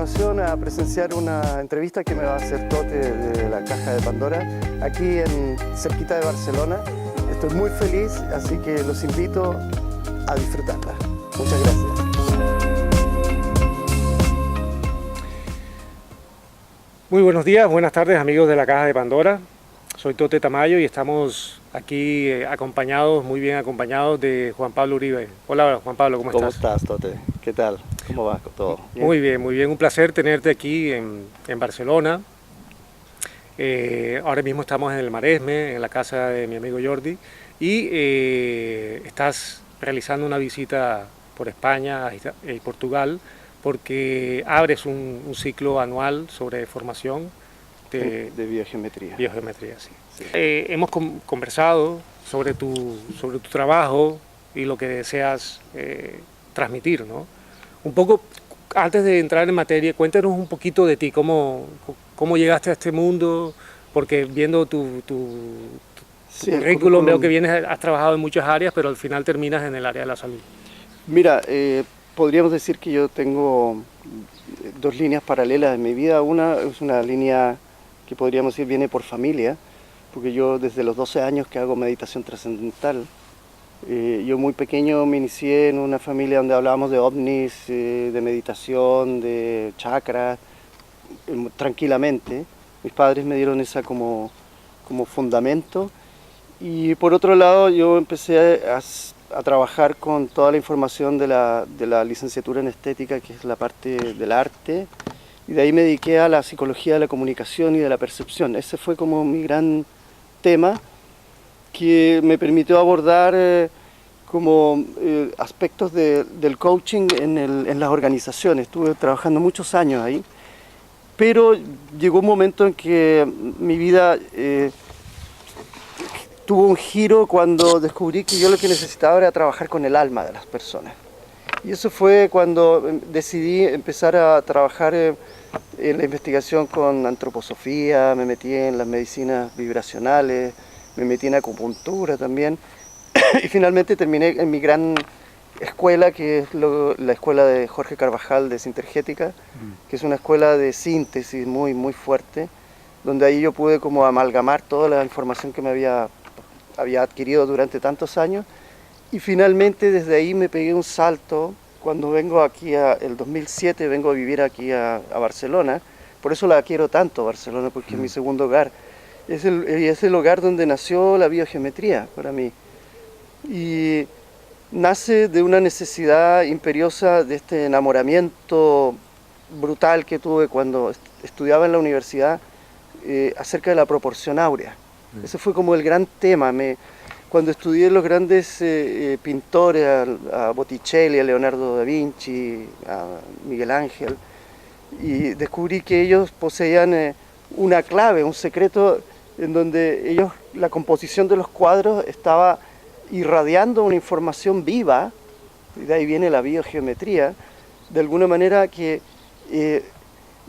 continuación a presenciar una entrevista que me va a hacer Tote de la Caja de Pandora, aquí cerquita de Barcelona. Estoy muy feliz, así que los invito a disfrutarla. Muchas gracias. Muy buenos días, buenas tardes amigos de la Caja de Pandora. Soy Tote Tamayo y estamos aquí muy bien acompañados de Juan Pablo Uribe. Hola Juan Pablo, ¿cómo estás? ¿Cómo estás, Tote? ¿Qué tal? ¿Cómo va todo? ¿Bien? Muy bien, un placer tenerte aquí en Barcelona. Ahora mismo estamos en el Maresme, en la casa de mi amigo Jordi, y estás realizando una visita por España y Portugal, porque abres un ciclo anual sobre formación de biogeometría. Biogeometría, sí. Sí. Hemos conversado sobre tu trabajo y lo que deseas transmitir, ¿no? Un poco, antes de entrar en materia, cuéntanos un poquito de ti, cómo llegaste a este mundo, porque viendo tu currículum veo que has trabajado en muchas áreas, pero al final terminas en el área de la salud. Mira, podríamos decir que yo tengo dos líneas paralelas en mi vida. Una es una línea que podríamos decir viene por familia, porque yo desde los 12 años que hago meditación trascendental. Yo muy pequeño me inicié en una familia donde hablábamos de ovnis, de meditación, de chakras, tranquilamente. Mis padres me dieron esa como fundamento. Y por otro lado yo empecé a trabajar con toda la información de la licenciatura en estética, que es la parte del arte, y de ahí me dediqué a la psicología de la comunicación y de la percepción. Ese fue como mi gran tema, que me permitió abordar aspectos del coaching en las organizaciones. Estuve trabajando muchos años ahí, pero llegó un momento en que mi vida tuvo un giro cuando descubrí que yo lo que necesitaba era trabajar con el alma de las personas. Y eso fue cuando decidí empezar a trabajar en la investigación con antroposofía, me metí en las medicinas vibracionales, me metí en acupuntura también, y finalmente terminé en mi gran escuela, que es la escuela de Jorge Carvajal de Sintergética, que es una escuela de síntesis muy, muy fuerte, donde ahí yo pude como amalgamar toda la información que me había adquirido durante tantos años, y finalmente desde ahí me pegué un salto. Cuando vengo aquí, el 2007, vengo a vivir aquí a Barcelona. Por eso la quiero tanto, Barcelona, porque es mi segundo hogar. Es el hogar donde nació la biogeometría para mí. Y nace de una necesidad imperiosa, de este enamoramiento brutal que tuve cuando estudiaba en la universidad acerca de la proporción áurea. Ese fue como el gran tema. Cuando estudié los grandes pintores, a Botticelli, a Leonardo da Vinci, a Miguel Ángel, y descubrí que ellos poseían una clave, un secreto, en donde la composición de los cuadros estaba irradiando una información viva, y de ahí viene la biogeometría, de alguna manera que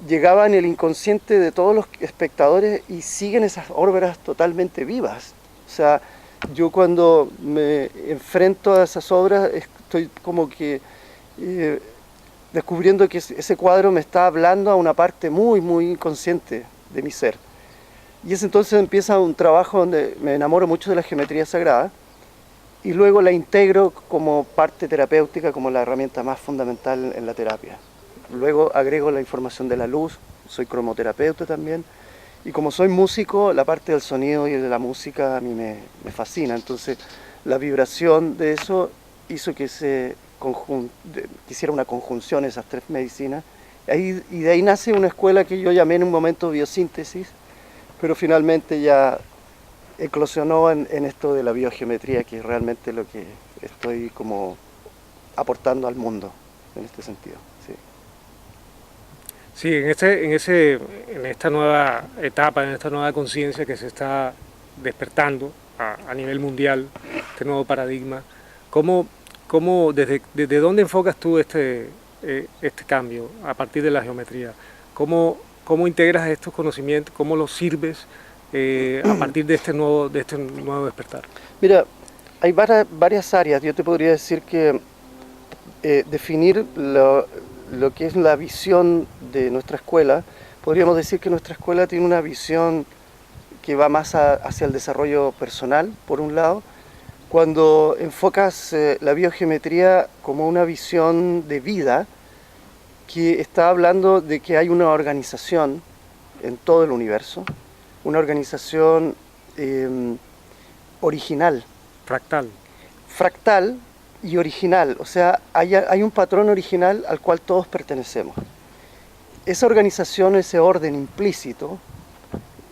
llegaba en el inconsciente de todos los espectadores y siguen esas obras totalmente vivas. O sea, yo cuando me enfrento a esas obras estoy como que descubriendo que ese cuadro me está hablando a una parte muy, muy inconsciente de mi ser. Y es entonces empieza un trabajo donde me enamoro mucho de la geometría sagrada y luego la integro como parte terapéutica, como la herramienta más fundamental en la terapia. Luego agrego la información de la luz, soy cromoterapeuta también, y como soy músico, la parte del sonido y de la música a mí me fascina. Entonces la vibración de eso hizo que hiciera una conjunción esas tres medicinas, y de ahí nace una escuela que yo llamé en un momento biosíntesis, pero finalmente ya eclosionó en esto de la biogeometría, que es realmente lo que estoy como aportando al mundo en este sentido. Sí, en esta nueva etapa, en esta nueva conciencia que se está despertando a nivel mundial, este nuevo paradigma, ¿desde dónde enfocas tú este cambio a partir de la geometría? ¿Cómo integras estos conocimientos? ¿Cómo los sirves a partir de este nuevo despertar? Mira, hay varias áreas. Yo te podría decir que definir lo que es la visión de nuestra escuela, podríamos decir que nuestra escuela tiene una visión que va más hacia el desarrollo personal, por un lado, cuando enfocas la biogeometría como una visión de vida, que está hablando de que hay una organización en todo el universo, una organización original. Fractal y original, o sea, hay un patrón original al cual todos pertenecemos. Esa organización, ese orden implícito,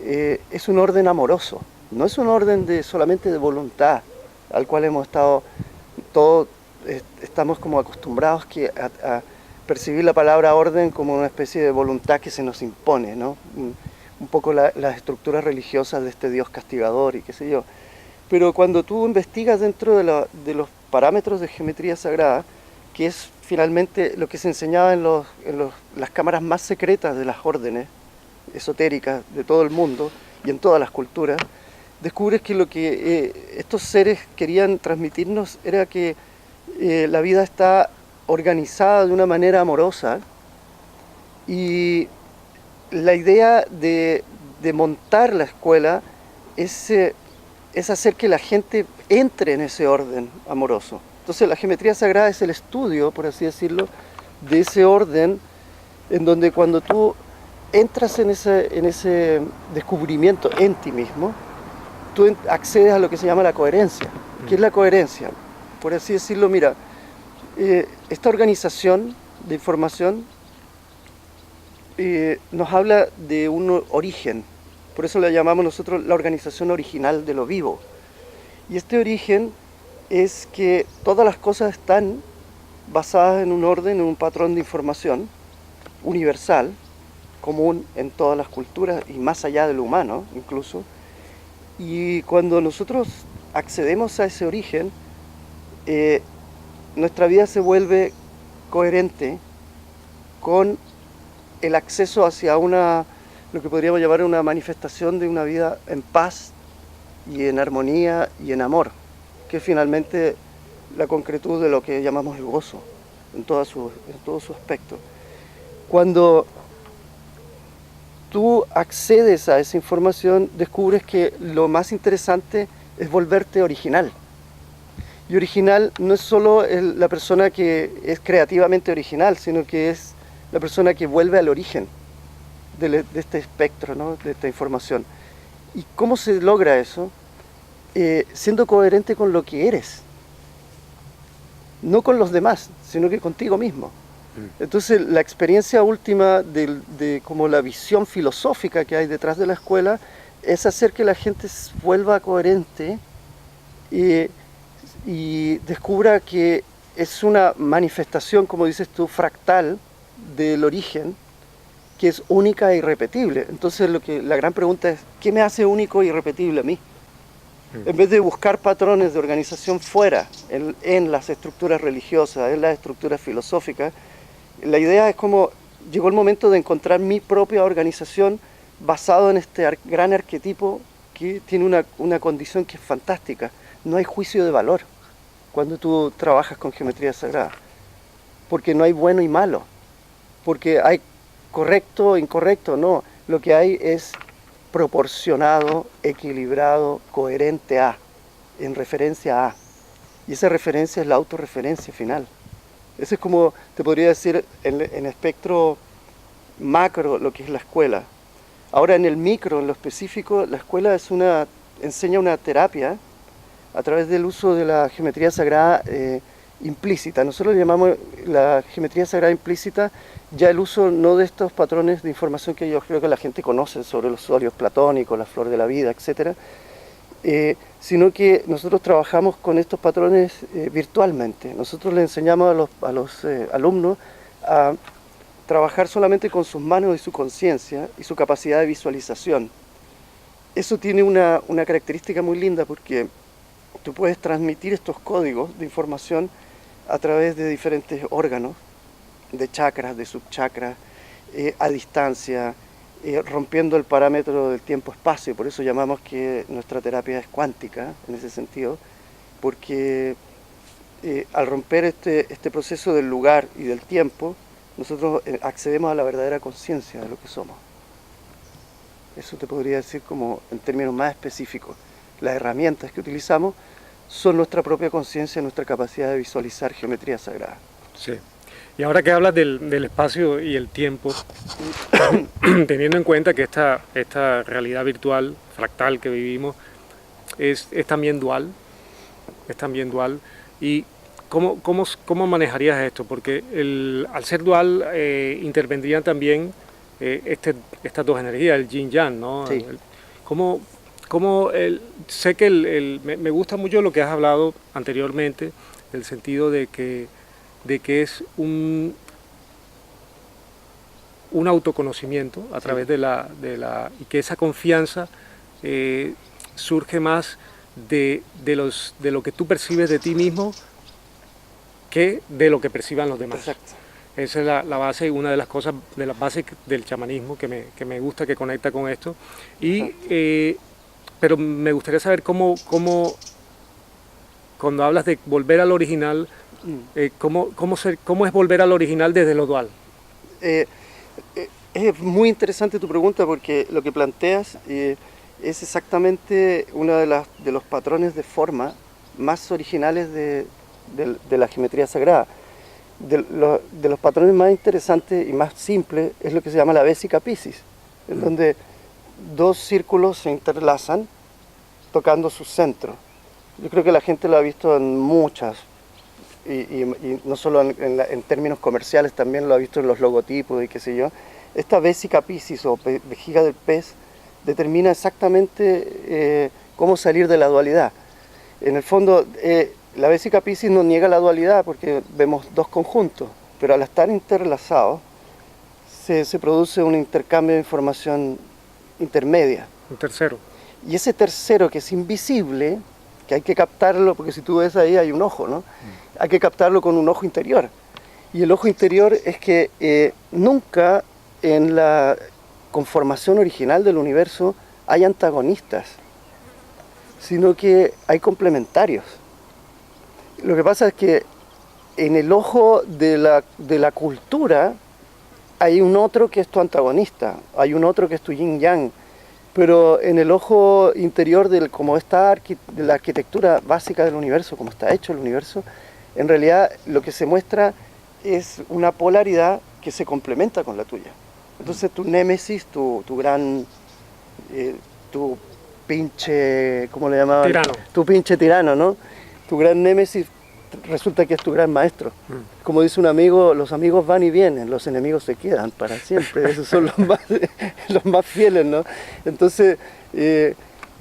es un orden amoroso, no es un orden solamente de voluntad, al cual hemos estado, todos estamos como acostumbrados a percibir la palabra orden como una especie de voluntad que se nos impone, ¿no? Un poco las estructuras religiosas de este Dios castigador y qué sé yo. Pero cuando tú investigas dentro de los parámetros de geometría sagrada, que es finalmente lo que se enseñaba en las cámaras más secretas de las órdenes esotéricas de todo el mundo y en todas las culturas, descubres que lo que estos seres querían transmitirnos era que la vida está organizada de una manera amorosa, y la idea de montar la escuela es hacer que la gente entre en ese orden amoroso. Entonces la geometría sagrada es el estudio, por así decirlo, de ese orden, en donde cuando tú entras en ese descubrimiento en ti mismo, tú accedes a lo que se llama la coherencia. ¿Qué es la coherencia? Por así decirlo, mira, esta organización de información nos habla de un origen, por eso la llamamos nosotros la organización original de lo vivo. Y este origen es que todas las cosas están basadas en un orden, en un patrón de información universal, común en todas las culturas y más allá de lo humano incluso. Y cuando nosotros accedemos a ese origen, nuestra vida se vuelve coherente con el acceso hacia lo que podríamos llamar una manifestación de una vida en paz y en armonía y en amor, que es finalmente la concretud de lo que llamamos el gozo, en todo su aspecto. Cuando tú accedes a esa información, descubres que lo más interesante es volverte original. Y original no es solo la persona que es creativamente original, sino que es la persona que vuelve al origen de este espectro, ¿no? De esta información. ¿Y cómo se logra eso? Siendo coherente con lo que eres, no con los demás, sino que contigo mismo. Entonces la experiencia última de como la visión filosófica que hay detrás de la escuela es hacer que la gente vuelva coherente y descubra que es una manifestación, como dices tú, fractal del origen, que es única e irrepetible. Entonces la gran pregunta es, ¿qué me hace único e irrepetible a mí? En vez de buscar patrones de organización fuera, en las estructuras religiosas, en las estructuras filosóficas, la idea es como llegó el momento de encontrar mi propia organización basado en este gran arquetipo que tiene una condición que es fantástica. No hay juicio de valor cuando tú trabajas con geometría sagrada, porque no hay bueno y malo, porque hay correcto e incorrecto, no. Lo que hay es proporcionado, equilibrado, coherente a, en referencia a. Y esa referencia es la autorreferencia final. Ese es como, te podría decir, en espectro macro lo que es la escuela. Ahora en el micro, en lo específico, la escuela enseña una terapia a través del uso de la geometría sagrada implícita. Nosotros le llamamos la geometría sagrada implícita ya el uso no de estos patrones de información que yo creo que la gente conoce sobre los óleos platónicos, la flor de la vida, etc., sino que nosotros trabajamos con estos patrones virtualmente. Nosotros le enseñamos a los alumnos a trabajar solamente con sus manos y su conciencia y su capacidad de visualización. Eso tiene una característica muy linda porque tú puedes transmitir estos códigos de información a través de diferentes órganos, de chakras, de subchakras, a distancia, rompiendo el parámetro del tiempo-espacio. Por eso llamamos que nuestra terapia es cuántica, en ese sentido, porque al romper este proceso del lugar y del tiempo, nosotros accedemos a la verdadera conciencia de lo que somos. Eso te podría decir como en términos más específicos. Las herramientas que utilizamos son nuestra propia conciencia, nuestra capacidad de visualizar geometría sagrada. Sí. Y ahora que hablas del espacio y el tiempo, teniendo en cuenta que esta realidad virtual, fractal que vivimos, es también dual, y ¿cómo manejarías esto? Porque al ser dual intervendrían también estas dos energías, el yin-yang, ¿no? Sí. Sé que me gusta mucho lo que has hablado anteriormente, el sentido de que es un autoconocimiento a través y que esa confianza surge más de lo que tú percibes de ti mismo que de lo que perciban los demás. Exacto. Esa es la base, una de las cosas, de las bases del chamanismo que me gusta, que conecta con esto. Pero me gustaría saber cómo cuando hablas de volver al original, ¿cómo es volver al original desde lo dual? Es muy interesante tu pregunta porque lo que planteas es exactamente uno de los patrones de forma más originales de la geometría sagrada. De los patrones más interesantes y más simples es lo que se llama la Vesica Piscis, en donde dos círculos se interlazan tocando su centro. Yo creo que la gente lo ha visto en muchas, y no solo en términos comerciales, también lo ha visto en los logotipos y qué sé yo. Esta Vesica Piscis o vejiga del pez determina exactamente cómo salir de la dualidad. En el fondo, la Vesica Piscis no niega la dualidad porque vemos dos conjuntos, pero al estar interlazados se produce un intercambio de información intermedia. Un tercero. Y ese tercero que es invisible, que hay que captarlo, porque si tú ves ahí hay un ojo, ¿no? Hay que captarlo con un ojo interior. Y el ojo interior es que nunca en la conformación original del universo hay antagonistas, sino que hay complementarios. Lo que pasa es que en el ojo de la cultura hay un otro que es tu antagonista, hay un otro que es tu yin-yang, pero en el ojo interior de la arquitectura básica del universo, como está hecho el universo, en realidad lo que se muestra es una polaridad que se complementa con la tuya. Entonces tu némesis, tu gran, tu pinche, ¿cómo le llamaban? Tirano. Tu pinche tirano, ¿no? Tu gran némesis resulta que es tu gran maestro. Como dice un amigo, los amigos van y vienen, los enemigos se quedan para siempre. Esos son los más fieles, ¿no? Entonces,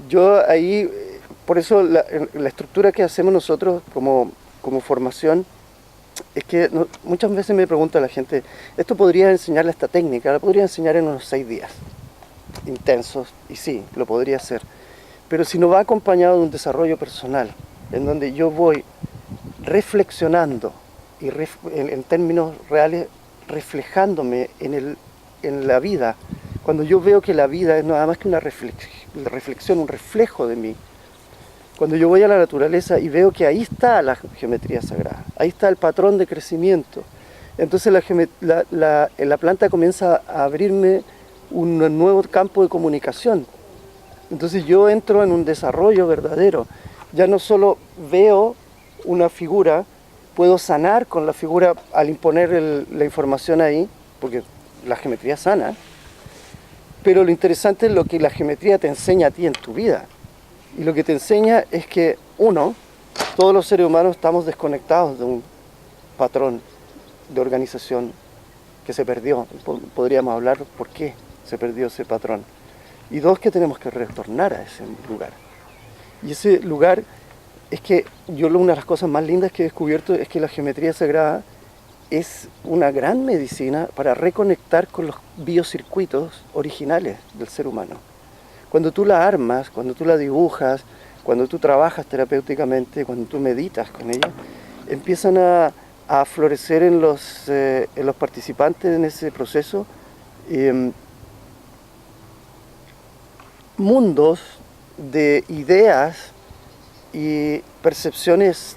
yo ahí, por eso la estructura que hacemos nosotros como formación, es que muchas veces me pregunta la gente, esto podría enseñarle esta técnica, la podría enseñar en unos 6 días intensos, y sí, lo podría hacer, pero si no va acompañado de un desarrollo personal, en donde yo voy reflexionando y en términos reales reflejándome en la vida, cuando yo veo que la vida es nada más que una reflexión, un reflejo de mí, cuando yo voy a la naturaleza y veo que ahí está la geometría sagrada, ahí está el patrón de crecimiento, entonces la planta comienza a abrirme un nuevo campo de comunicación. Entonces yo entro en un desarrollo verdadero. Ya no solo veo una figura, puedo sanar con la figura al imponer la información ahí, porque la geometría sana, pero lo interesante es lo que la geometría te enseña a ti en tu vida. Y lo que te enseña es que, uno, todos los seres humanos estamos desconectados de un patrón de organización que se perdió. Podríamos hablar por qué se perdió ese patrón. Y dos, que tenemos que retornar a ese lugar. Y ese lugar es que una de las cosas más lindas que he descubierto es que la geometría sagrada es una gran medicina para reconectar con los biocircuitos originales del ser humano. Cuando tú la armas, cuando tú la dibujas, cuando tú trabajas terapéuticamente, cuando tú meditas con ella, empiezan a florecer en los participantes en ese proceso mundos de ideas y percepciones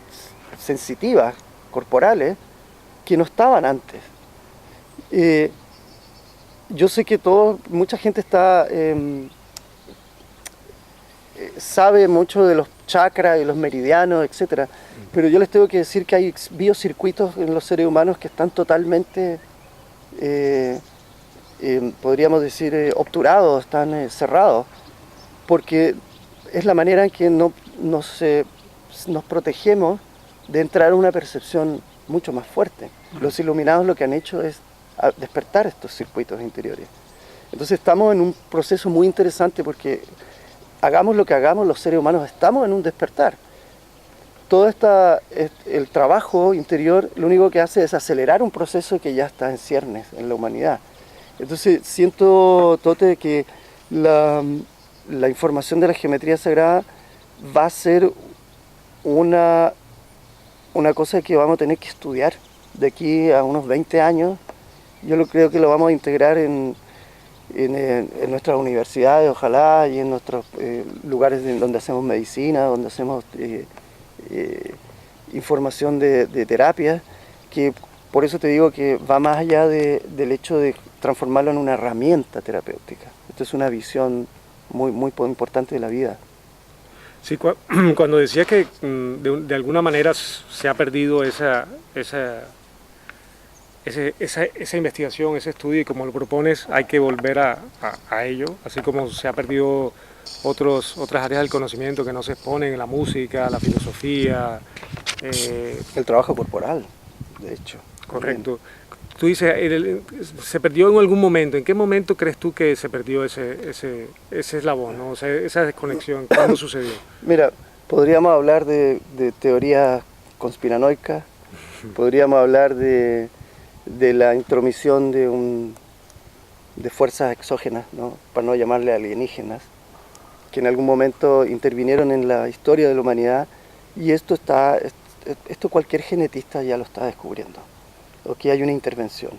sensitivas, corporales, que no estaban antes. Eh, yo sé que mucha gente sabe mucho de los chakras y los meridianos, etcétera, pero yo les tengo que decir que hay biocircuitos en los seres humanos que están totalmente, eh, podríamos decir, obturados, están cerrados, porque es la manera en que nos protegemos de entrar a una percepción mucho más fuerte. Los iluminados lo que han hecho es despertar estos circuitos interiores. Entonces estamos en un proceso muy interesante porque hagamos lo que hagamos, los seres humanos estamos en un despertar. Todo el trabajo interior lo único que hace es acelerar un proceso que ya está en ciernes en la humanidad. Entonces siento, Tote, que la información de la geometría sagrada va a ser una cosa que vamos a tener que estudiar de aquí a unos 20 años. Yo creo que lo vamos a integrar en nuestras universidades, ojalá, y en nuestros lugares donde hacemos medicina, donde hacemos información de terapia, que por eso te digo que va más allá del hecho de transformarlo en una herramienta terapéutica. Esto es una visión muy, muy importante de la vida. Sí, cuando decías que de alguna manera se ha perdido esa investigación, ese estudio, y como lo propones, hay que volver a ello, así como se ha perdido otras áreas del conocimiento que no se exponen, la música, la filosofía. El trabajo corporal, de hecho. Correcto. Tú dices, se perdió en algún momento. ¿En qué momento crees tú que se perdió ese eslabón, ¿no? O sea, esa desconexión? ¿Cuándo sucedió? Mira, podríamos hablar de teorías conspiranoicas, podríamos hablar de la intromisión de fuerzas exógenas, ¿no? Para no llamarle alienígenas, que en algún momento intervinieron en la historia de la humanidad, y esto cualquier genetista ya lo está descubriendo. Aquí hay una intervención.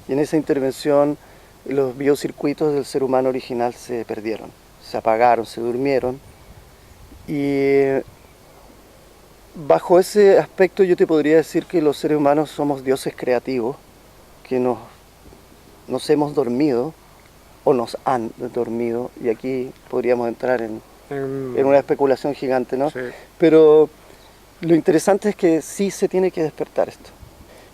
Y en esa intervención los biocircuitos del ser humano original se perdieron, se apagaron, se durmieron. Y bajo ese aspecto yo te podría decir que los seres humanos somos dioses creativos, que nos hemos dormido o nos han dormido, y aquí podríamos entrar en una especulación gigante, ¿no? Sí. Pero lo interesante es que sí se tiene que despertar esto.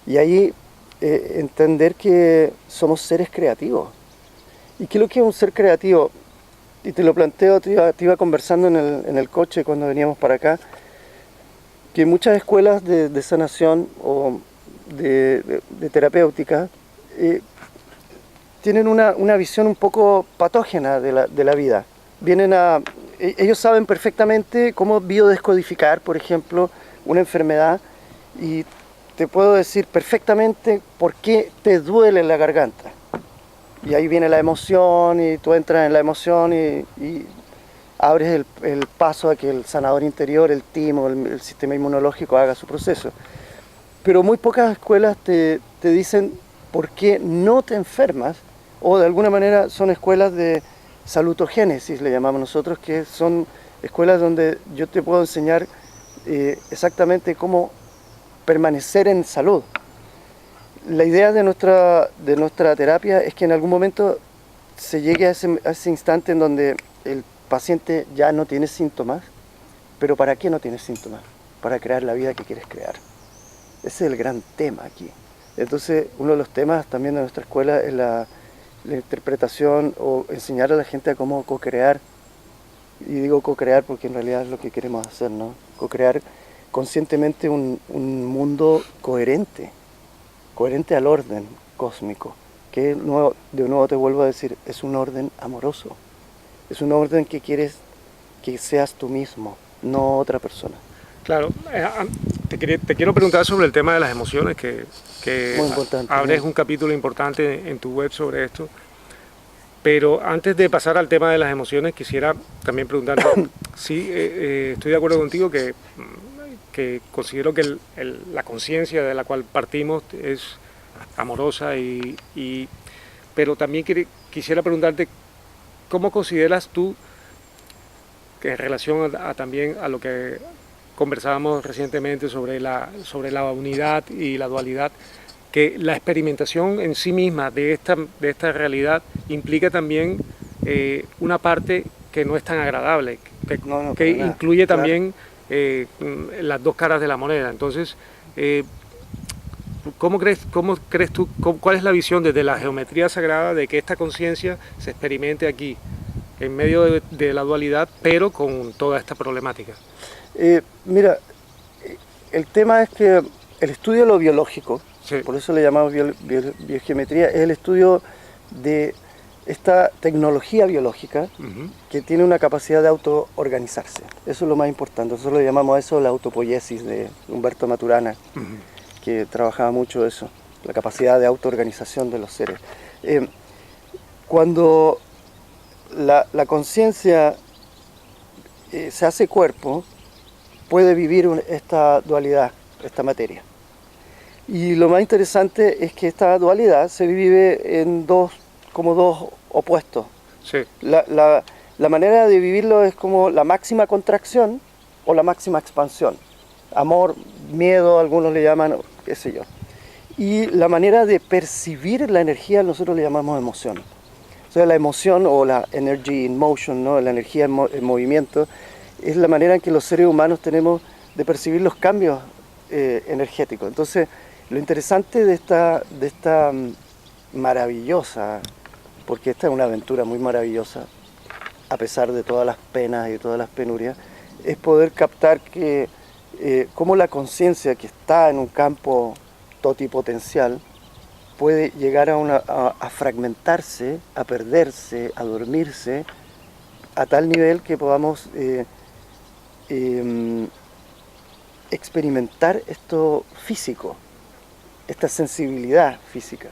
Y ahí entender que somos seres creativos. ¿Y qué es lo que es un ser creativo? Y te lo planteo, te iba conversando en el coche cuando veníamos para acá, que muchas escuelas de sanación o de terapéutica tienen una visión un poco patógena de la vida. Ellos saben perfectamente cómo biodescodificar, por ejemplo, una enfermedad, y te puedo decir perfectamente por qué te duele la garganta. Y ahí viene la emoción, y tú entras en la emoción y abres el paso a que el sanador interior, el timo, el sistema inmunológico haga su proceso. Pero muy pocas escuelas te dicen por qué no te enfermas, o de alguna manera son escuelas de salutogénesis, le llamamos nosotros, que son escuelas donde yo te puedo enseñar exactamente cómo permanecer en salud. La idea de nuestra terapia es que en algún momento se llegue a ese instante en donde el paciente ya no tiene síntomas. Pero ¿para qué no tienes síntomas? Para crear la vida que quieres crear. Ese es el gran tema aquí. Entonces, uno de los temas también de nuestra escuela es la interpretación, o enseñar a la gente a cómo co-crear. Y digo co-crear porque en realidad es lo que queremos hacer, ¿no? Co-crear conscientemente un mundo coherente al orden cósmico, que de nuevo te vuelvo a decir, es un orden amoroso. Es un orden que quieres que seas tú mismo, no otra persona. Claro, te quiero preguntar sobre el tema de las emociones, que muy importante, abres un capítulo importante en tu web sobre esto. Pero antes de pasar al tema de las emociones, quisiera también preguntarte, sí, estoy de acuerdo contigo que considero que la conciencia de la cual partimos es amorosa, pero también quisiera preguntarte, ¿cómo consideras tú, que en relación también a lo que conversábamos recientemente sobre la unidad y la dualidad, que la experimentación en sí misma de esta realidad implica también una parte que no es tan agradable, que incluye también las dos caras de la moneda. Entonces, ¿cómo crees tú, cuál es la visión desde la geometría sagrada de que esta conciencia se experimente aquí, en medio de la dualidad, pero con toda esta problemática? Mira, el tema es que el estudio de lo biológico, sí, por eso le llamamos biogeometría, es el estudio de esta tecnología biológica que tiene una capacidad de autoorganizarse. Eso es lo más importante. Nosotros le llamamos a eso la autopoiesis de Humberto Maturana, que trabajaba mucho eso, la capacidad de autoorganización de los seres. Cuando la conciencia se hace cuerpo, puede vivir esta dualidad, esta materia. Y lo más interesante es que esta dualidad se vive en como dos opuestos. Sí. La manera de vivirlo es como la máxima contracción o la máxima expansión. Amor, miedo, algunos le llaman, qué sé yo. Y la manera de percibir la energía nosotros le llamamos emoción. O sea, la emoción o la energy in motion, ¿no? La energía en movimiento, es la manera en que los seres humanos tenemos de percibir los cambios energéticos. Entonces, lo interesante de esta maravillosa, porque esta es una aventura muy maravillosa, a pesar de todas las penas y todas las penurias, es poder captar que cómo la conciencia que está en un campo totipotencial puede llegar a fragmentarse, a perderse, a dormirse, a tal nivel que podamos experimentar esto físico, esta sensibilidad física.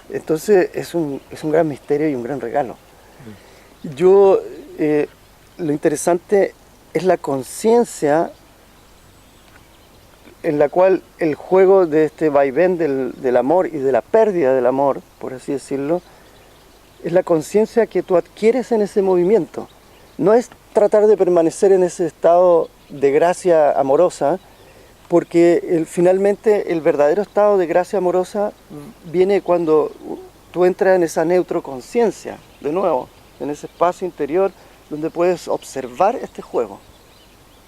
Entonces es un gran misterio y un gran regalo. Lo interesante es la conciencia en la cual el juego de este vaivén del amor y de la pérdida del amor, por así decirlo, es la conciencia que tú adquieres en ese movimiento. No es tratar de permanecer en ese estado de gracia amorosa, porque finalmente el verdadero estado de gracia amorosa viene cuando tú entras en esa neutroconciencia, de nuevo, en ese espacio interior donde puedes observar este juego.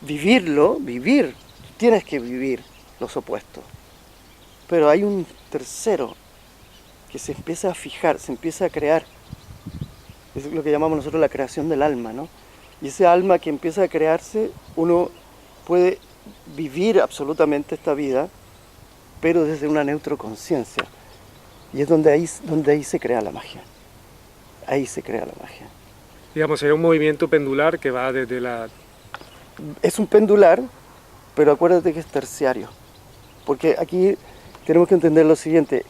Vivir, tienes que vivir los opuestos. Pero hay un tercero que se empieza a fijar, se empieza a crear. Es lo que llamamos nosotros la creación del alma, ¿no? Y ese alma que empieza a crearse, uno puede vivir absolutamente esta vida, pero desde una neutroconciencia. Y es donde ahí se crea la magia. Ahí se crea la magia. Digamos, sería un movimiento pendular que va desde la... Es un pendular, pero acuérdate que es terciario. Porque aquí tenemos que entender lo siguiente.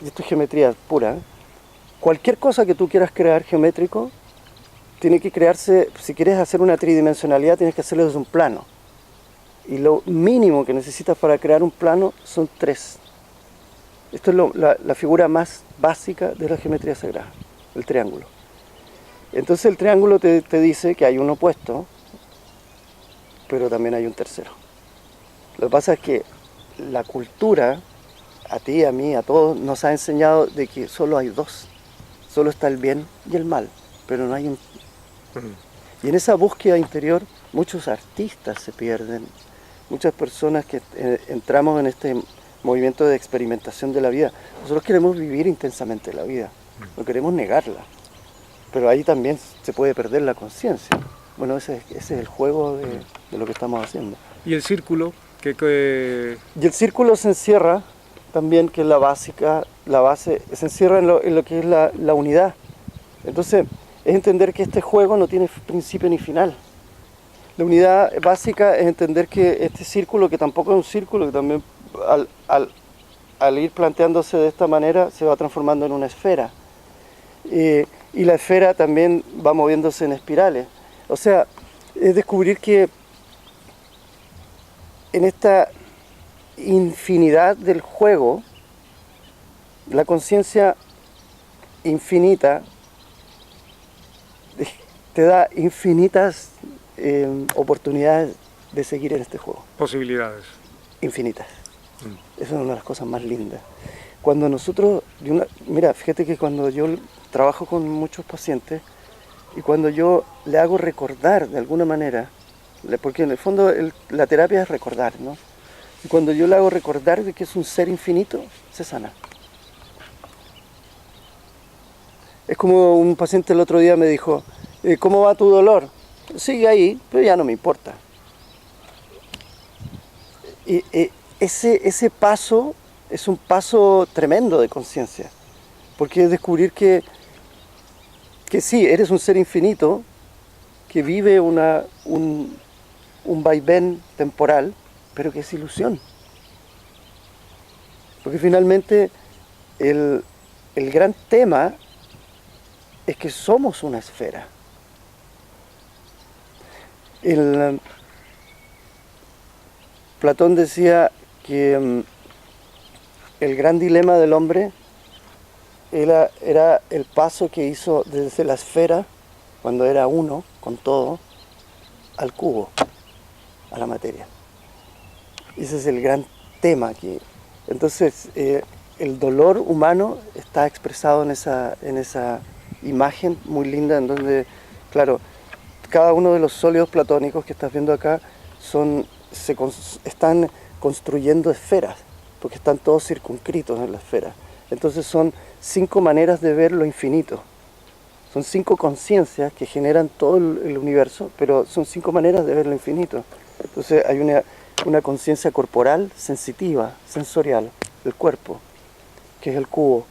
Y esto es geometría pura. Cualquier cosa que tú quieras crear geométrico, tiene que crearse, si quieres hacer una tridimensionalidad, tienes que hacerlo desde un plano. Y lo mínimo que necesitas para crear un plano son 3. Esto es la figura más básica de la geometría sagrada, el triángulo. Entonces el triángulo te dice que hay un opuesto, pero también hay un tercero. Lo que pasa es que la cultura, a ti, a mí, a todos, nos ha enseñado de que solo hay dos. Solo está el bien y el mal, pero no hay un... Y en esa búsqueda interior muchos artistas se pierden, muchas personas que entramos en este movimiento de experimentación de la vida. Nosotros queremos vivir intensamente la vida, no queremos negarla, pero ahí también se puede perder la conciencia. Bueno, ese es el juego de lo que estamos haciendo. ¿Y el círculo? Y el círculo se encierra también, que es la base, se encierra en lo que es la unidad. Entonces, es entender que este juego no tiene principio ni final. La unidad básica es entender que este círculo, que tampoco es un círculo, que también al ir planteándose de esta manera se va transformando en una esfera. Y la esfera también va moviéndose en espirales. O sea, es descubrir que en esta infinidad del juego, la conciencia infinita te da infinitas oportunidades de seguir en este juego. Posibilidades. Infinitas. Eso es una de las cosas más lindas. Cuando nosotros, mira, fíjate que cuando yo trabajo con muchos pacientes y cuando yo le hago recordar de alguna manera, porque en el fondo la terapia es recordar, ¿no? Y cuando yo le hago recordar de que es un ser infinito, se sana. Es como un paciente el otro día me dijo, ¿cómo va tu dolor? Sigue ahí, pero ya no me importa. Y ese paso es un paso tremendo de conciencia, porque es descubrir que sí, eres un ser infinito, que vive un vaivén temporal, pero que es ilusión. Porque finalmente el gran tema es que somos una esfera. Platón decía que el gran dilema del hombre era el paso que hizo desde la esfera, cuando era uno con todo, al cubo, a la materia. Ese es el gran tema aquí. Entonces, el dolor humano está expresado en esa imagen muy linda, en donde, claro, cada uno de los sólidos platónicos que estás viendo acá están construyendo esferas, porque están todos circunscritos en la esfera. Entonces son 5 maneras de ver lo infinito. Son 5 conciencias que generan todo el universo, pero son 5 maneras de ver lo infinito. Entonces hay una conciencia corporal, sensitiva, sensorial, del cuerpo, que es el cubo.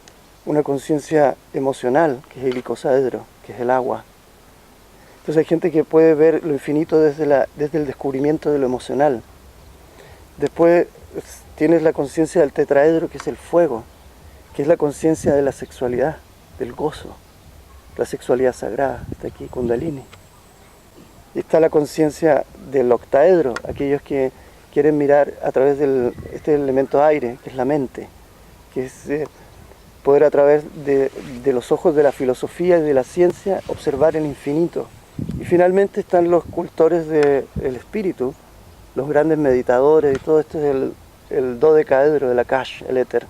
Una conciencia emocional, que es el icosaedro, que es el agua. Entonces hay gente que puede ver lo infinito desde el descubrimiento de lo emocional. Después tienes la conciencia del tetraedro, que es el fuego, que es la conciencia de la sexualidad, del gozo, la sexualidad sagrada, está aquí Kundalini. Y está la conciencia del octaedro, aquellos que quieren mirar a través de este elemento aire, que es la mente, que es poder a través de los ojos de la filosofía y de la ciencia observar el infinito. Y finalmente están los cultores del espíritu, los grandes meditadores, y todo esto es el dodecaedro, el akash, el éter.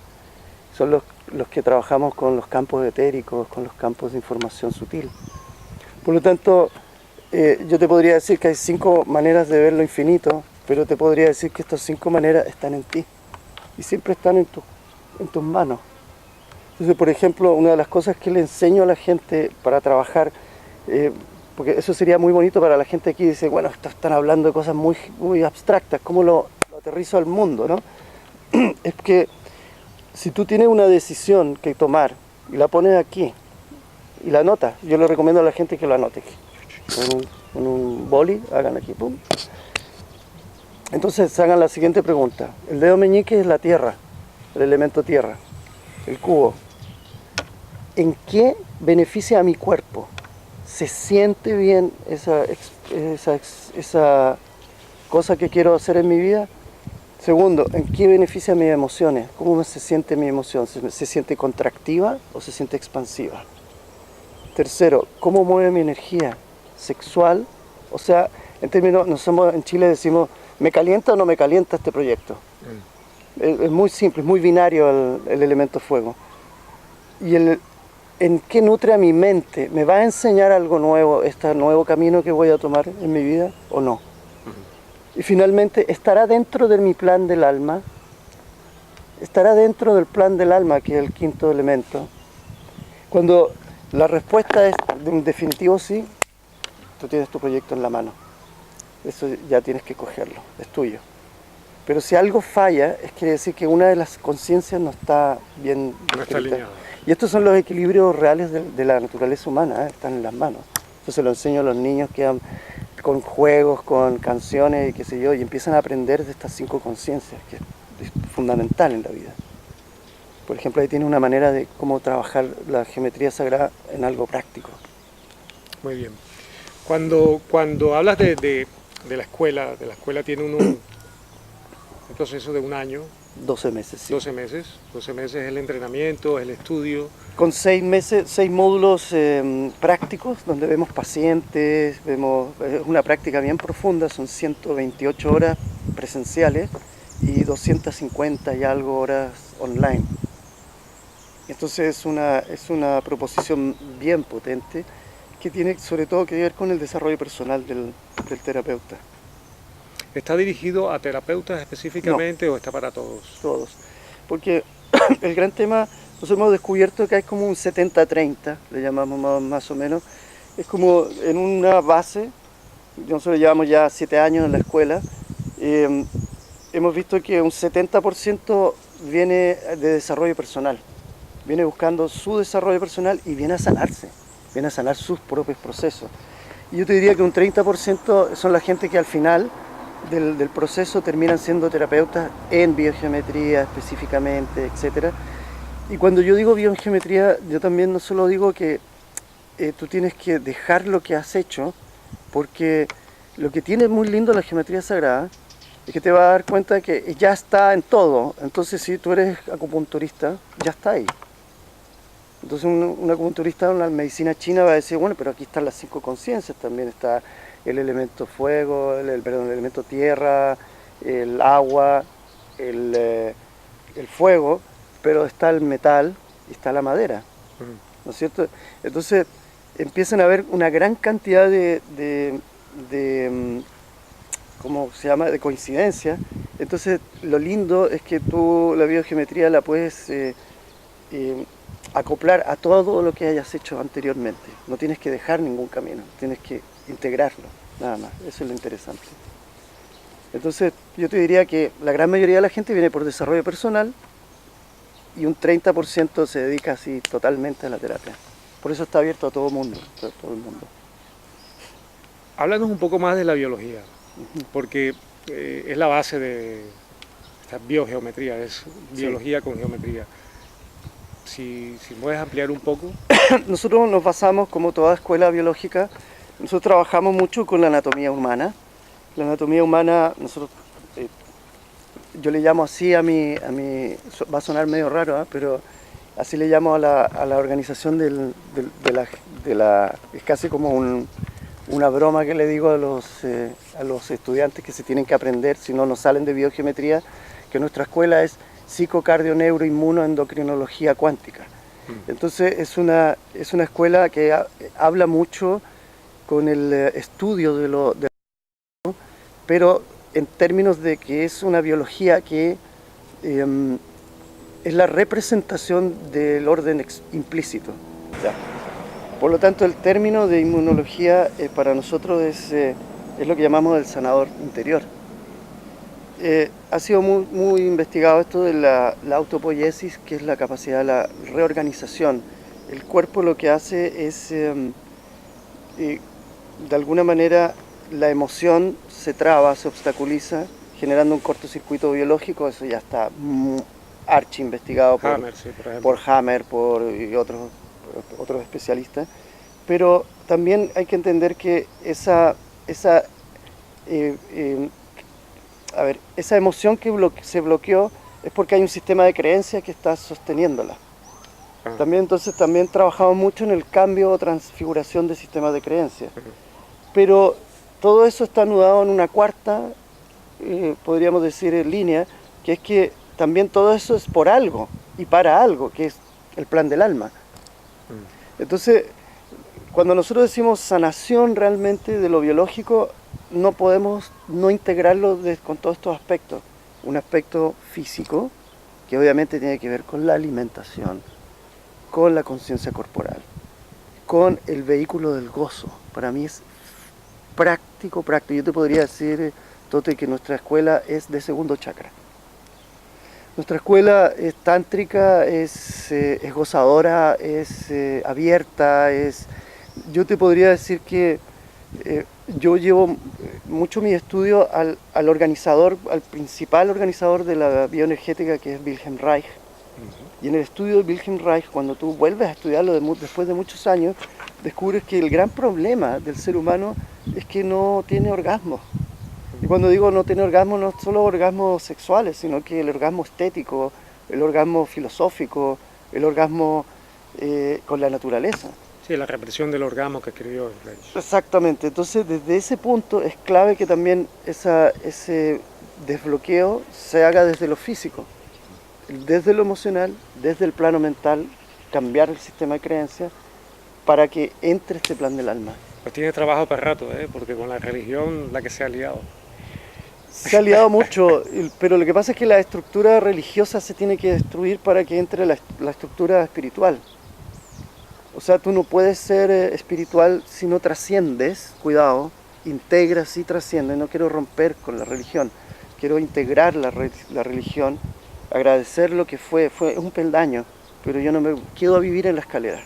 Son los que trabajamos con los campos etéricos, con los campos de información sutil. Por lo tanto, yo te podría decir que hay 5 maneras de ver lo infinito, pero te podría decir que estas 5 maneras están en ti y siempre están en tus manos. Entonces, por ejemplo, una de las cosas que le enseño a la gente para trabajar, porque eso sería muy bonito para la gente aquí, dice, bueno, están hablando de cosas muy, muy abstractas, ¿cómo lo aterrizo al mundo, no? Es que si tú tienes una decisión que tomar y la pones aquí y la anotas, yo le recomiendo a la gente que lo anote aquí, en un boli, hagan aquí, pum. Entonces hagan la siguiente pregunta. El dedo meñique es la tierra, el elemento tierra, el cubo. ¿En qué beneficia a mi cuerpo? ¿Se siente bien esa cosa que quiero hacer en mi vida? Segundo, ¿en qué beneficia mis emociones? ¿Cómo se siente mi emoción? ¿Se siente contractiva o se siente expansiva? Tercero, ¿cómo mueve mi energía sexual? O sea, en Chile decimos, ¿me calienta o no me calienta este proyecto? Es muy simple, es muy binario el elemento fuego. Y ¿en qué nutre a mi mente? ¿Me va a enseñar algo nuevo, este nuevo camino que voy a tomar en mi vida o no? Y finalmente, ¿estará dentro de mi plan del alma? ¿Estará dentro del plan del alma, que es el 5.º elemento? Cuando la respuesta es de un definitivo sí, tú tienes tu proyecto en la mano. Eso ya tienes que cogerlo, es tuyo. Pero si algo falla, quiere decir que una de las conciencias no está bien alineada. Y estos son los equilibrios reales de la naturaleza humana, están en las manos. Yo se lo enseño a los niños que con juegos, con canciones y qué sé yo, y empiezan a aprender de estas 5 conciencias, que es fundamental en la vida. Por ejemplo, ahí tiene una manera de cómo trabajar la geometría sagrada en algo práctico. Muy bien. Cuando hablas de la escuela tiene un proceso de un año. 12 meses, sí. 12 meses. 12 meses es el entrenamiento, es el estudio. Con 6 meses, 6 módulos prácticos, donde vemos pacientes, es una práctica bien profunda, son 128 horas presenciales, y 250 y algo horas online. Entonces es una proposición bien potente que tiene sobre todo que ver con el desarrollo personal del terapeuta. ¿Está dirigido a terapeutas No, específicamente o está para todos? todos. Porque el gran tema, nosotros hemos descubierto que hay como un 70-30, le llamamos más o menos. Es como en una base, nosotros llevamos ya 7 años en la escuela, hemos visto que un 70% viene de desarrollo personal, viene buscando su desarrollo personal y viene a sanarse, viene a sanar sus propios procesos. Y yo te diría que un 30% son la gente que al final del proceso terminan siendo terapeutas en biogeometría específicamente, etc. Y cuando yo digo biogeometría, yo también no solo digo que tú tienes que dejar lo que has hecho, porque lo que tiene muy lindo la geometría sagrada es que te vas a dar cuenta que ya está en todo. Entonces, si tú eres acupunturista, ya está ahí. Entonces, un acupunturista en la medicina china va a decir, bueno, pero aquí están las 5 conciencias, también está el elemento fuego, perdón, el elemento tierra, el agua, el fuego, pero está el metal y está la madera, ¿no es cierto? Entonces, empiezan a haber una gran cantidad de ¿cómo se llama?, de coincidencia. Entonces, lo lindo es que tú la biogeometría la puedes acoplar a todo lo que hayas hecho anteriormente. No tienes que dejar ningún camino, tienes que integrarlo, nada más. Eso es lo interesante. Entonces, yo te diría que la gran mayoría de la gente viene por desarrollo personal y un 30% se dedica así totalmente a la terapia. Por eso está abierto a todo el mundo, todo el mundo. Háblanos un poco más de la biología, porque es la base de esta biogeometría, es biología sí, con geometría. Si puedes ampliar un poco. Nosotros nos basamos, como toda escuela biológica, nosotros trabajamos mucho con la anatomía humana. La anatomía humana, nosotros, yo le llamo así a mi, va a sonar medio raro, pero así le llamo a la organización de la, es casi como una broma que le digo a los estudiantes que se tienen que aprender, si no salen de biogeometría, que nuestra escuela es psico-cardio-neuro-inmuno-endocrinología cuántica. Entonces es una escuela que habla mucho con el estudio de lo pero en términos de que es una biología que es la representación del orden implícito. ¿Ya? Por lo tanto, el término de inmunología para nosotros es lo que llamamos el sanador interior. Ha sido muy investigado esto de la autopoiesis, que es la capacidad de la reorganización. El cuerpo lo que hace es, de alguna manera, la emoción se traba, se obstaculiza, generando un cortocircuito biológico. Eso ya está archi investigado por Hammer y otros especialistas. Pero también hay que entender que esa emoción que se bloqueó es porque hay un sistema de creencias que está sosteniéndola. También trabajamos mucho en el cambio o transfiguración de sistemas de creencias. Pero todo eso está anudado en una cuarta, podríamos decir, línea, que es que también todo eso es por algo y para algo, que es el plan del alma. Entonces, cuando nosotros decimos sanación realmente de lo biológico, no podemos no integrarlo con todos estos aspectos. Un aspecto físico, que obviamente tiene que ver con la alimentación, con la conciencia corporal, con el vehículo del gozo. Para mí es práctico. Yo te podría decir, Tote, que nuestra escuela es de segundo chakra. Nuestra escuela es tántrica, es gozadora, es abierta, yo te podría decir que yo llevo mucho mi estudio al organizador, al principal organizador de la bioenergética, que es Wilhelm Reich. Y en el estudio de Wilhelm Reich, cuando tú vuelves a estudiarlo después de muchos años, descubres que el gran problema del ser humano es que no tiene orgasmos. Y cuando digo no tiene orgasmos, no solo orgasmos sexuales, sino que el orgasmo estético, el orgasmo filosófico, el orgasmo con la naturaleza. Sí, la represión del orgasmo que escribió Reich. Exactamente. Entonces, desde ese punto es clave que también ese desbloqueo se haga desde lo físico, desde lo emocional, desde el plano mental, cambiar el sistema de creencias para que entre este plan del alma. Pues tiene trabajo para rato, porque con la religión la que se ha liado. Se ha liado mucho, pero lo que pasa es que la estructura religiosa se tiene que destruir para que entre la estructura espiritual. O sea, tú no puedes ser espiritual si no trasciendes, cuidado, integras y trasciendes. No quiero romper con la religión, quiero integrar la religión, agradecer lo que fue un peldaño, pero yo no me quedo a vivir en la escalera,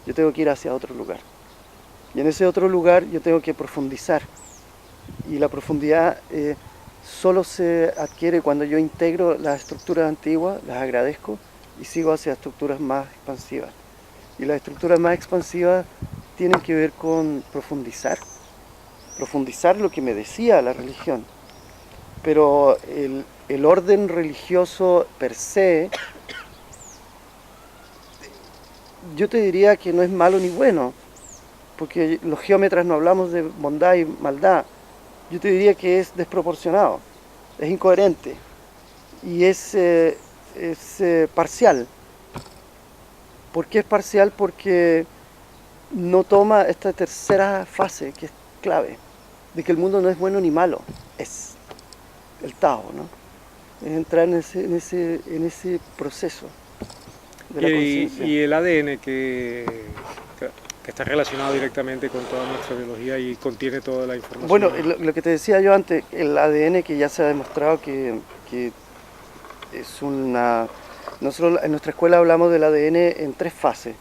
yo tengo que ir hacia otro lugar. Y en ese otro lugar yo tengo que profundizar. Y la profundidad solo se adquiere cuando yo integro las estructuras antiguas, las agradezco y sigo hacia estructuras más expansivas. Y las estructuras más expansivas tienen que ver con profundizar lo que me decía la religión. Pero el orden religioso per se, yo te diría que no es malo ni bueno, porque los geómetras no hablamos de bondad y maldad. Yo te diría que es desproporcionado, es incoherente y es parcial. ¿Por qué es parcial? Porque no toma esta tercera fase que es clave, de que el mundo no es bueno ni malo, es el Tao, ¿no? Es entrar en ese proceso de la conciencia. Y el ADN que está relacionado directamente con toda nuestra biología y contiene toda la información. Bueno, lo que te decía yo antes, el ADN que ya se ha demostrado que es una... Nosotros en nuestra escuela hablamos del ADN en 3 fases.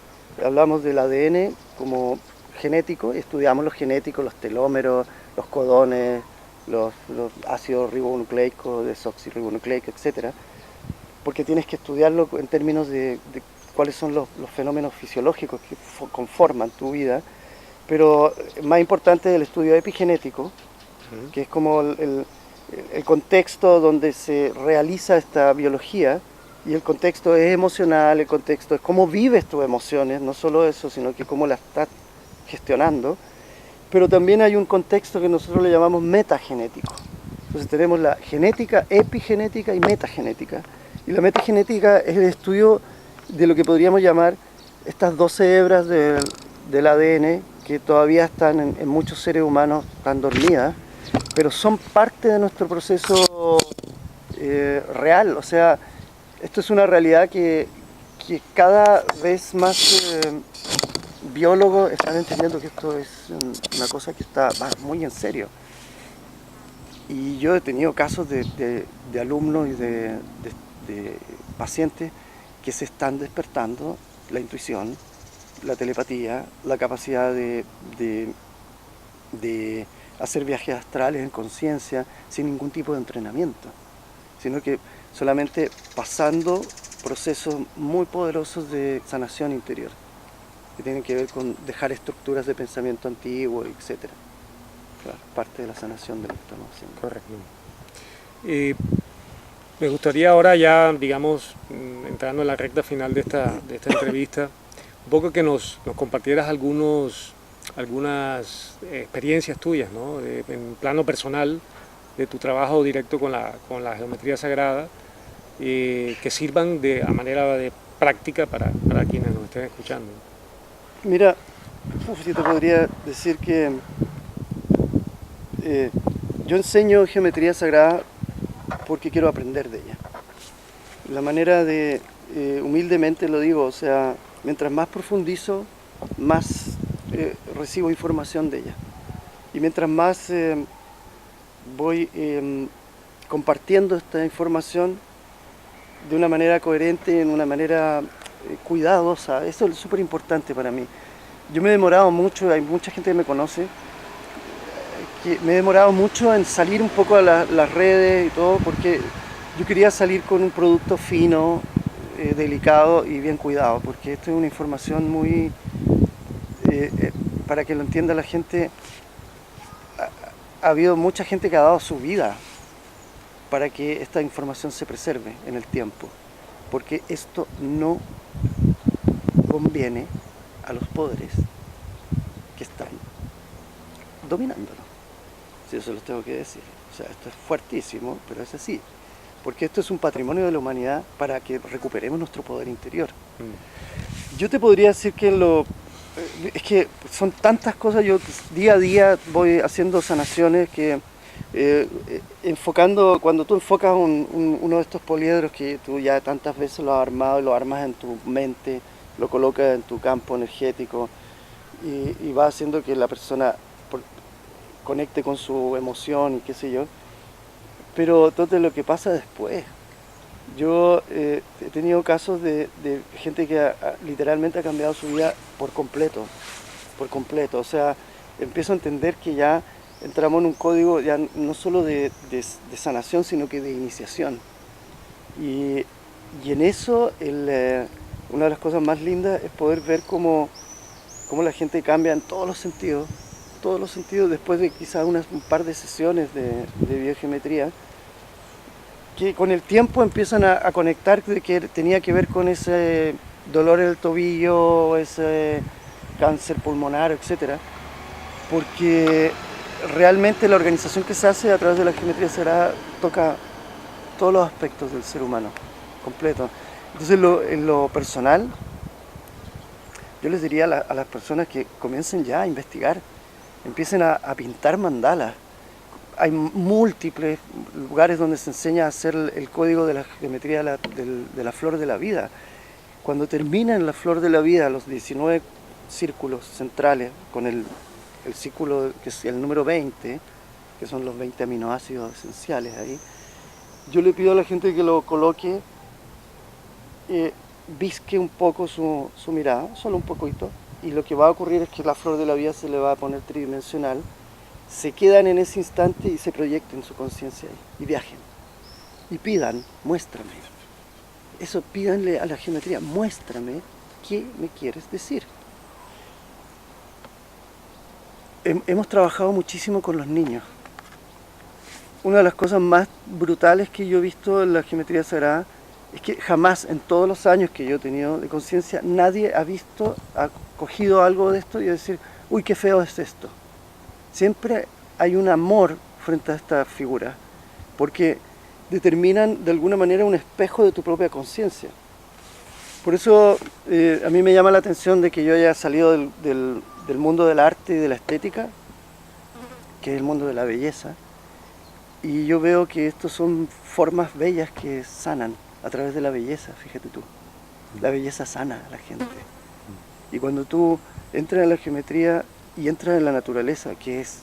Hablamos del ADN como genético, y estudiamos los genéticos, los telómeros, los codones, los ácidos ribonucleicos, desoxirribonucleicos, etc. Porque tienes que estudiarlo en términos de cuáles son los fenómenos fisiológicos que conforman tu vida, pero más importante es el estudio epigenético, que es como el contexto donde se realiza esta biología, y el contexto es emocional, el contexto es cómo vives tus emociones, no solo eso, sino que cómo las estás gestionando, pero también hay un contexto que nosotros le llamamos metagenético. Entonces tenemos la genética, epigenética y metagenética, y la metagenética es el estudio de lo que podríamos llamar estas 12 hebras del ADN que todavía están en muchos seres humanos, están dormidas, pero son parte de nuestro proceso real. O sea, esto es una realidad que cada vez más biólogos están entendiendo que esto es una cosa que está muy en serio. Y yo he tenido casos de alumnos y de pacientes que se están despertando la intuición, la telepatía, la capacidad de hacer viajes astrales en conciencia sin ningún tipo de entrenamiento, sino que solamente pasando procesos muy poderosos de sanación interior, que tienen que ver con dejar estructuras de pensamiento antiguo, etc. Claro, parte de la sanación de lo que estamos haciendo. Correcto. Me gustaría ahora ya, digamos, entrando en la recta final de esta entrevista, un poco que nos compartieras algunas experiencias tuyas, ¿no? En plano personal, de tu trabajo directo con la geometría sagrada, que sirvan a manera de práctica para quienes nos estén escuchando. Mira, yo te podría decir que yo enseño geometría sagrada porque quiero aprender de ella. La manera de, humildemente lo digo, o sea, mientras más profundizo, más recibo información de ella. Y mientras más voy compartiendo esta información de una manera coherente, en una manera cuidadosa, eso es súper importante para mí. Yo me he demorado mucho, hay mucha gente que me conoce, que me he demorado mucho en salir un poco a las redes y todo, porque yo quería salir con un producto fino, delicado y bien cuidado, porque esto es una información muy, para que lo entienda la gente, ha habido mucha gente que ha dado su vida para que esta información se preserve en el tiempo, porque esto no conviene a los poderes que están dominándolo. si yo se los tengo que decir. O sea, esto es fuertísimo, pero es así. Porque esto es un patrimonio de la humanidad para que recuperemos nuestro poder interior. Yo te podría decir que es que son tantas cosas, yo día a día voy haciendo sanaciones que enfocando, cuando tú enfocas uno de estos poliedros que tú ya tantas veces lo has armado y lo armas en tu mente, lo colocas en tu campo energético y va haciendo que la persona conecte con su emoción y qué sé yo, pero todo lo que pasa después. Yo he tenido casos de gente que literalmente ha cambiado su vida por completo, o sea, empiezo a entender que ya entramos en un código ya no solo de sanación, sino que de iniciación. Y en eso una de las cosas más lindas es poder ver cómo la gente cambia en todos los sentidos después de quizás un par de sesiones de biogeometría, que con el tiempo empiezan a conectar de que tenía que ver con ese dolor en el tobillo, ese cáncer pulmonar, etcétera, porque realmente la organización que se hace a través de la geometría sagrada toca todos los aspectos del ser humano, completo. Entonces en lo personal, yo les diría a las personas que comiencen ya a investigar, empiecen a pintar mandalas. Hay múltiples lugares donde se enseña a hacer el código de la geometría de la flor de la vida. Cuando terminan la flor de la vida, los 19 círculos centrales, con el círculo que es el número 20, que son los 20 aminoácidos esenciales ahí, yo le pido a la gente que lo coloque, visque un poco su mirada, solo un poquito, y lo que va a ocurrir es que la flor de la vida se le va a poner tridimensional, se quedan en ese instante y se proyecten su conciencia y viajen. Y pidan, muéstrame. Eso, pídanle a la geometría, muéstrame qué me quieres decir. Hemos trabajado muchísimo con los niños. Una de las cosas más brutales que yo he visto en la geometría sagrada es que jamás en todos los años que yo he tenido de conciencia, nadie ha cogido algo de esto y decir, uy, qué feo es esto. Siempre hay un amor frente a esta figura, porque determinan de alguna manera un espejo de tu propia conciencia. Por eso a mí me llama la atención de que yo haya salido del mundo del arte y de la estética, que es el mundo de la belleza, y yo veo que estos son formas bellas que sanan a través de la belleza, fíjate tú. La belleza sana a la gente. Y cuando tú entras en la geometría y entras en la naturaleza, que es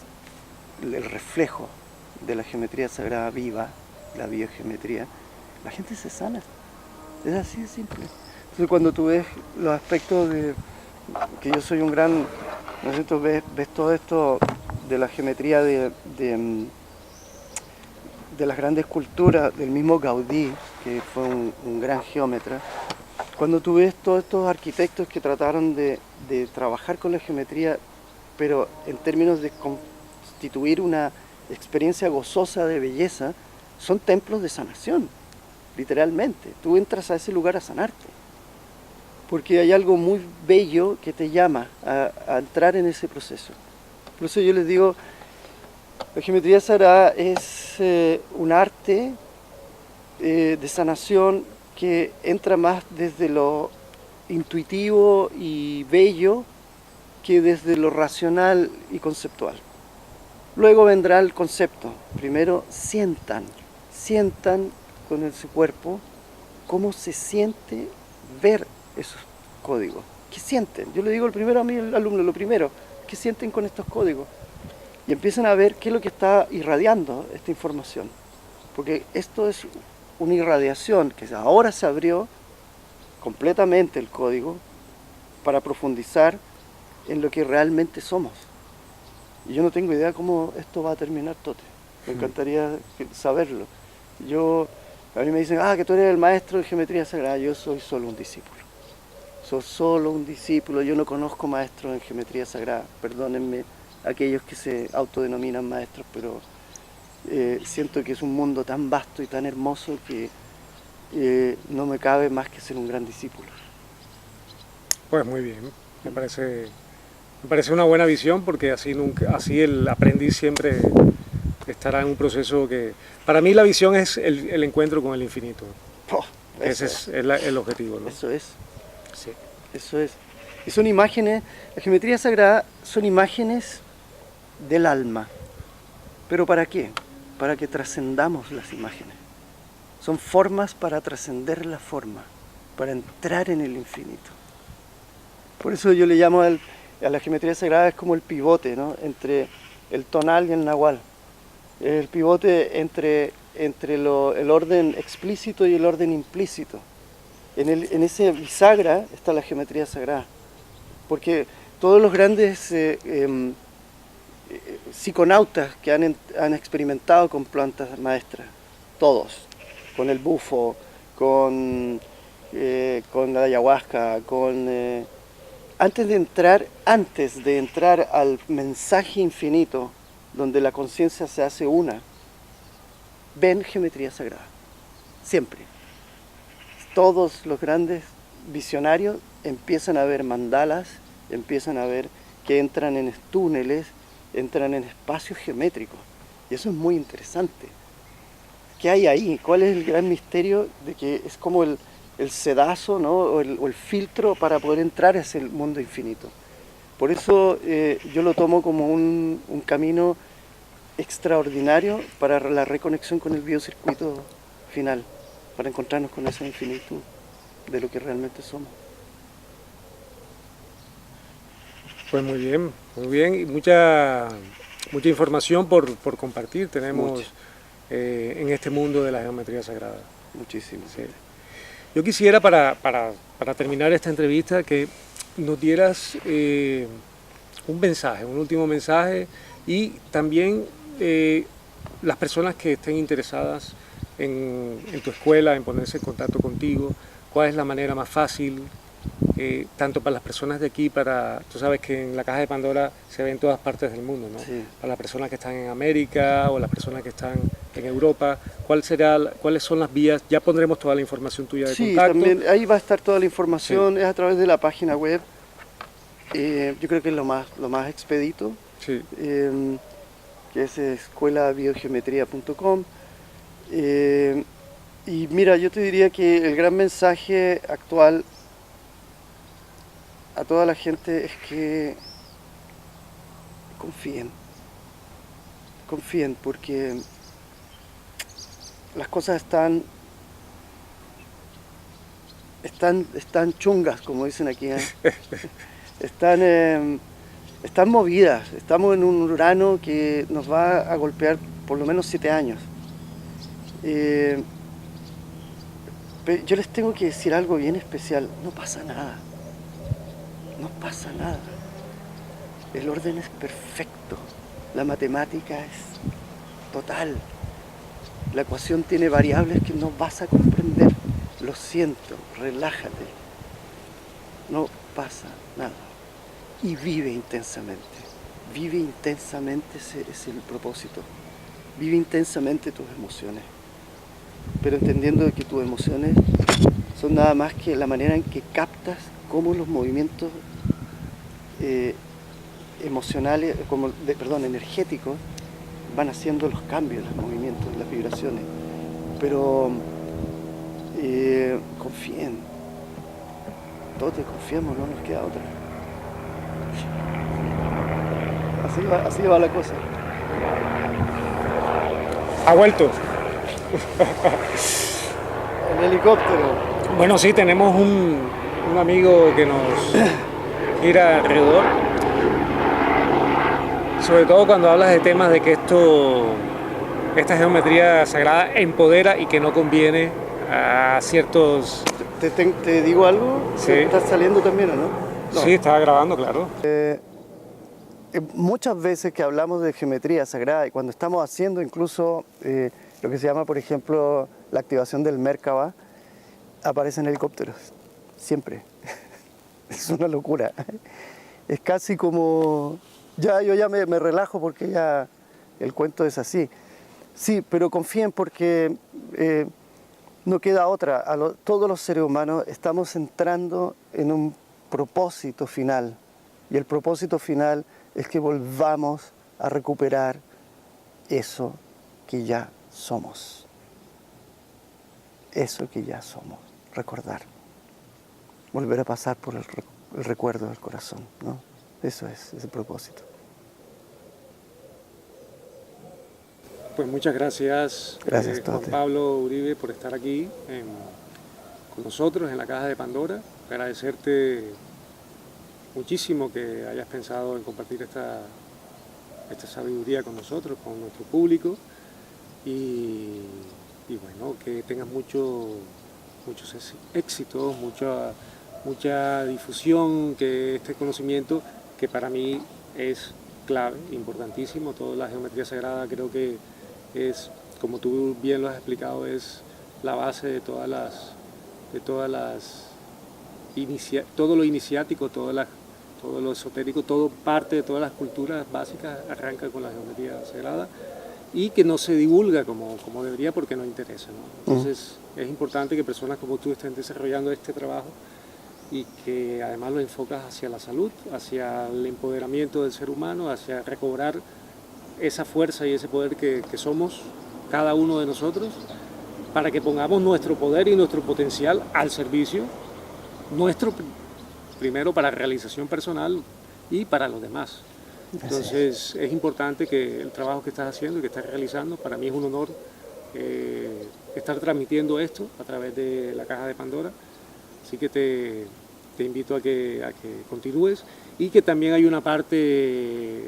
el reflejo de la geometría sagrada viva, la biogeometría, la gente se sana. Es así de simple. Entonces cuando tú ves los aspectos de que yo soy un gran, ¿no es cierto? Ves todo esto de la geometría de las grandes culturas, del mismo Gaudí, que fue un gran geómetra. Cuando tú ves todos estos arquitectos que trataron de trabajar con la geometría, pero en términos de constituir una experiencia gozosa de belleza, son templos de sanación, literalmente. Tú entras a ese lugar a sanarte, porque hay algo muy bello que te llama a entrar en ese proceso. Por eso yo les digo, la geometría sagrada es un arte de sanación que entra más desde lo intuitivo y bello que desde lo racional y conceptual. Luego vendrá el concepto. Primero sientan con su cuerpo cómo se siente ver esos códigos. ¿Qué sienten? Yo le digo primero a mi alumno, lo primero, ¿qué sienten con estos códigos? Y empiezan a ver qué es lo que está irradiando esta información. Porque esto es una irradiación que ahora se abrió completamente el código para profundizar en lo que realmente somos. Y yo no tengo idea cómo esto va a terminar, Tote. Me encantaría saberlo. A mí me dicen, que tú eres el maestro de geometría sagrada. Yo soy solo un discípulo. Soy solo un discípulo. Yo no conozco maestros en geometría sagrada. Perdónenme aquellos que se autodenominan maestros, pero siento que es un mundo tan vasto y tan hermoso que no me cabe más que ser un gran discípulo. Pues muy bien, me parece una buena visión, porque así el aprendiz siempre estará en un proceso que... Para mí la visión es el encuentro con el infinito. Oh, Ese es el objetivo, ¿no? Eso es. Sí. Eso es. Y son imágenes, la geometría sagrada son imágenes del alma. ¿Pero para qué? Para que trascendamos las imágenes. Son formas para trascender la forma, para entrar en el infinito. Por eso yo le llamo a la geometría sagrada, es como el pivote, ¿no? Entre el tonal y el nahual. El pivote entre el orden explícito y el orden implícito. En ese bisagra está la geometría sagrada. Porque todos los grandes psiconautas que han experimentado con plantas maestras, todos, con el bufo, con la ayahuasca, antes de entrar al mensaje infinito, donde la conciencia se hace una, ven geometría sagrada, siempre. Todos los grandes visionarios empiezan a ver mandalas, empiezan a ver que entran en túneles, entran en espacios geométricos. Y eso es muy interesante. ¿Qué hay ahí? ¿Cuál es el gran misterio de que es como el sedazo, ¿no? o el filtro para poder entrar a ese mundo infinito? Por eso yo lo tomo como un camino extraordinario para la reconexión con el biocircuito final, para encontrarnos con esa infinitud de lo que realmente somos. Pues muy bien, y mucha información por compartir tenemos en este mundo de la geometría sagrada. Muchísimo. Sí. Yo quisiera para terminar esta entrevista que nos dieras un mensaje, un último mensaje, y también las personas que estén interesadas en tu escuela, en ponerse en contacto contigo, cuál es la manera más fácil, tanto para las personas de aquí, tú sabes que en la Caja de Pandora se ve en todas partes del mundo, ¿no? Sí. Para las personas que están en América o las personas que están en Europa, ¿cuáles son las vías? Ya pondremos toda la información tuya de contacto. Sí, también ahí va a estar toda la información, es a través de la página web. Yo creo que es lo más expedito, Sí. que es escuelabiogeometría.com. Y mira, yo te diría que el gran mensaje actual a toda la gente es que confíen, porque las cosas están chungas, como dicen aquí, ¿eh? Están movidas, estamos en un Urano que nos va a golpear por lo menos 7 años. Pero yo les tengo que decir algo bien especial, no pasa nada. El orden es perfecto, la matemática es total, la ecuación tiene variables que no vas a comprender. Lo siento, relájate, no pasa nada. Y vive intensamente, ese es el propósito. Vive intensamente tus emociones, pero entendiendo que tus emociones son nada más que la manera en que captas cómo los movimientos energéticos van haciendo los cambios, los movimientos, las vibraciones. Pero confíen, todos confiamos, no nos queda otra. Así va la cosa. ¿Ha vuelto? El helicóptero. Bueno, sí, tenemos un amigo que nos gira alrededor. Sobre todo cuando hablas de temas de que esta geometría sagrada empodera y que no conviene a ciertos... ¿Te digo algo? Sí. ¿Estás saliendo también o no? No. Sí, estaba grabando, claro. Muchas veces que hablamos de geometría sagrada y cuando estamos haciendo incluso lo que se llama, por ejemplo, la activación del Merkaba, aparecen helicópteros, siempre. Es una locura. Es casi como... yo ya me relajo porque ya el cuento es así. Sí, pero confíen porque no queda otra. Todos los seres humanos estamos entrando en un propósito final. Y el propósito final es que volvamos a recuperar eso que ya somos. Eso que ya somos. Recordar. Volver a pasar por el recuerdo del corazón, ¿no? Eso es el propósito. Pues muchas gracias, Juan Pablo Uribe, por estar aquí con nosotros en la Caja de Pandora. Agradecerte muchísimo que hayas pensado en compartir esta sabiduría con nosotros, con nuestro público, y bueno, que tengas muchos éxitos, mucha difusión, que este conocimiento, que para mí es clave, importantísimo. Toda la geometría sagrada creo que es, como tú bien lo has explicado, es la base de todo lo iniciático, todo lo esotérico, todo parte de todas las culturas básicas, arranca con la geometría sagrada, y que no se divulga como debería porque no interesa, ¿no? Entonces es importante que personas como tú estén desarrollando este trabajo y que además lo enfocas hacia la salud, hacia el empoderamiento del ser humano, hacia recobrar esa fuerza y ese poder que somos cada uno de nosotros, para que pongamos nuestro poder y nuestro potencial al servicio nuestro, primero para realización personal y para los demás. Entonces es importante que el trabajo que estás haciendo y que estás realizando, para mí es un honor estar transmitiendo esto a través de la Caja de Pandora, así que te invito a que continúes, y que también hay una parte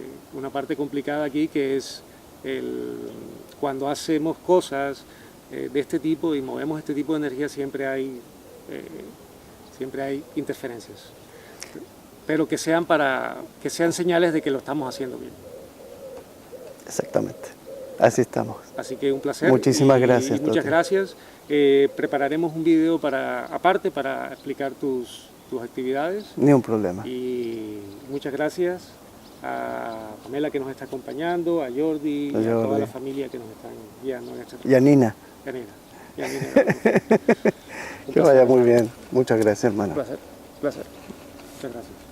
complicada aquí, que es cuando hacemos cosas de este tipo y movemos este tipo de energía, siempre hay interferencias, pero que sean señales de que lo estamos haciendo bien. Exactamente, así estamos. Así que un placer. Muchísimas gracias. Y muchas gracias. Prepararemos un video aparte para explicar tus actividades. Ni un problema. Y muchas gracias a Pamela, que nos está acompañando, a Jordi, y a toda la familia que nos están guiando en este trabajo. Y a Nina. Que vaya muy bien. Muchas gracias, hermano. Un placer. Muchas gracias.